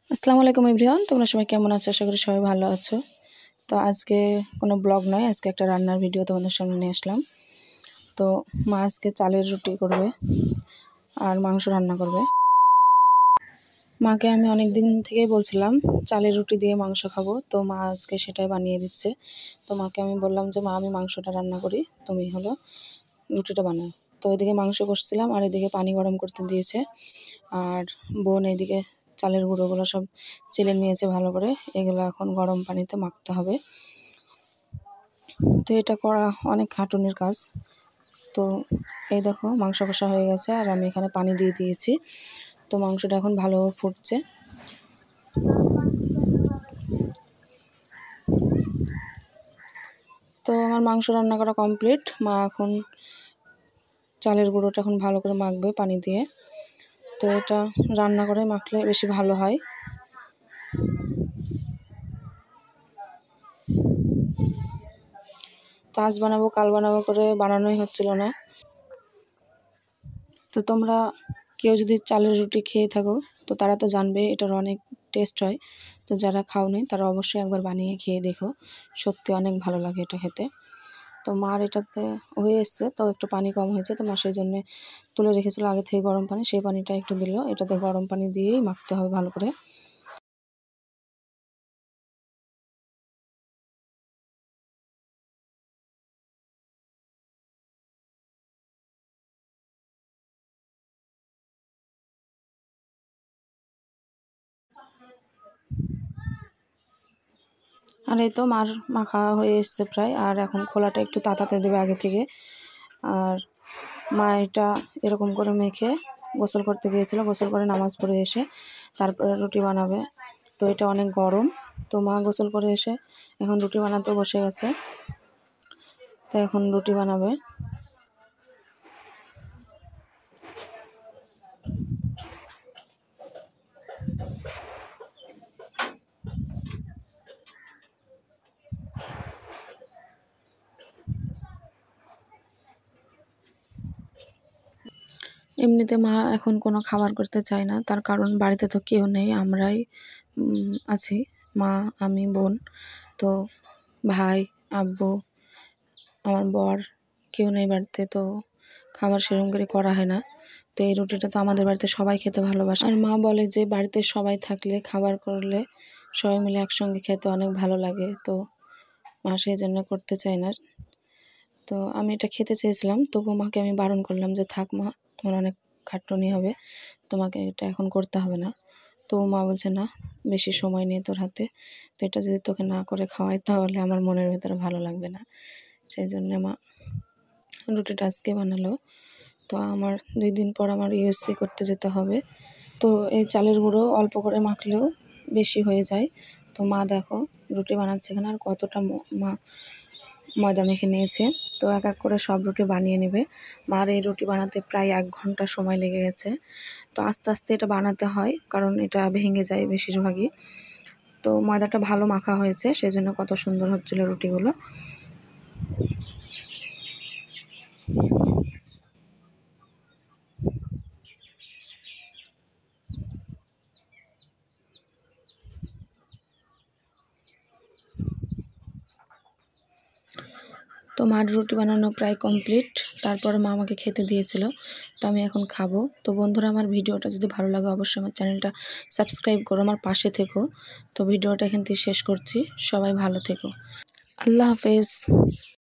আসসালামু আলাইকুম এভরিওয়ান, তোমরা সবাই কেমন আছো? আশা করি সবাই ভালো আছো। তো আজকে কোনো ব্লগ নয়, আজকে একটা রান্নার ভিডিও তোমাদের সামনে নিয়ে আসলাম। তো মা আজকে চালের রুটি করবে আর মাংস রান্না করবে। মাকে আমি অনেক দিন থেকেই বলছিলাম চালের রুটি দিয়ে মাংস খাবো, তো মা আজকে সেটাই বানিয়ে দিচ্ছে। তো মাকে আমি বললাম যে মা, আমি মাংসটা রান্না করি, তুমি হলো রুটিটা বানাও। তো এদিকে মাংস কষছিলাম আর এদিকে পানি গরম করতে দিয়েছে। আর বোন এদিকে চালের গুঁড়োগুলো সব চেলে নিয়েছে ভালো করে, এগুলো এখন গরম পানিতে মাখতে হবে। তো এটা করা অনেক খাটুনির কাজ। তো এই দেখো মাংস কষা হয়ে গেছে আর আমি এখানে পানি দিয়ে দিয়েছি। তো মাংসটা এখন ভালো ফুটছে। তো আমার মাংস রান্না করা কমপ্লিট। মা এখন চালের গুঁড়োটা এখন ভালো করে মাখবে পানি দিয়ে। তো এটা রান্না করে মাখলে বেশি ভালো হয়। তো আজ বানাবো কাল বানাবো করে বানানোই হচ্ছিল না। তো তোমরা কেউ যদি চালের রুটি খেয়ে থাকো তো তারা তো জানবে এটার অনেক টেস্ট হয়। তো যারা খাওনি তারা অবশ্যই একবার বানিয়ে খেয়ে দেখো, সত্যি অনেক ভালো লাগে এটা খেতে। তো মার এটাতে হয়ে এসছে, তো একটু পানি কম হয়েছে, তো মা সেই জন্যে তুলে রেখেছিল আগে থেকে গরম পানি, সেই পানিটা একটু দিল। এটাতে গরম পানি দিয়েই মাখতে হবে ভালো করে। আর এই তো মার মাখা হয়ে এসছে প্রায়, আর এখন খোলাটা একটু তাতাতে দেবে আগে থেকে। আর মা এটা এরকম করে মেখে গোসল করতে গিয়েছিল, গোসল করে নামাজ পড়ে এসে তারপরে রুটি বানাবে। তো এটা অনেক গরম। তো মা গোসল করে এসে এখন রুটি বানাতে বসে গেছে। তো এখন রুটি বানাবে। এমনিতে মা এখন কোনো খাবার করতে চায় না, তার কারণ বাড়িতে তো কেউ নেই, আমরাই আছি, মা, আমি, বোন। তো ভাই, আব্বু, আমার বর কেউ নেই বাড়িতে, তো খাবার সেরকম করে করা হয় না। তো এই রুটিটা তো আমাদের বাড়িতে সবাই খেতে ভালোবাসে। আর মা বলে যে বাড়িতে সবাই থাকলে খাবার করলে সবাই মিলে একসঙ্গে খেতে অনেক ভালো লাগে। তো মা সেই জন্য করতে চায় না। তো আমি এটা খেতে চেয়েছিলাম, তবু মাকে আমি বারণ করলাম যে থাক মা, তোমার অনেক খাটুনি হবে, তোমাকে এটা এখন করতে হবে না। তো মা বলছে না, বেশি সময় নেই তোর হাতে, তো এটা যদি তোকে না করে খাওয়াই তাহলে আমার মনের ভেতরে ভালো লাগবে না। সেই জন্য মা রুটিটা আজকে বানালো। তো আমার 2 দিন পর আমার ইউএসসি করতে যেতে হবে। তো এই চালের গুঁড়ো অল্প করে মাখলেও বেশি হয়ে যায়। তো মা দেখো রুটি বানাচ্ছে এখানে, আর কতটা মা ময়দা মেখে নিয়েছে। তো এক এক করে সব রুটি বানিয়ে নেবে। মার এই রুটি বানাতে প্রায় 1 ঘন্টা সময় লেগে গেছে। তো আস্তে আস্তে এটা বানাতে হয়, কারণ এটা ভেঙে যায় বেশিরভাগই। তো ময়দাটা ভালো মাখা হয়েছে, সেজন্য কত সুন্দর হচ্ছিল রুটিগুলো। তো মার রুটি বানানো প্রায় কমপ্লিট। তারপরে মা আমাকে খেতে দিয়েছিল, তো আমি এখন খাবো। তো বন্ধুরা, আমার ভিডিওটা যদি ভালো লাগে অবশ্যই আমার চ্যানেলটা সাবস্ক্রাইব করো, আমার পাশে থেকো। তো ভিডিওটা এখান থেকে শেষ করছি। সবাই ভালো থেকো। আল্লাহ হাফেজ।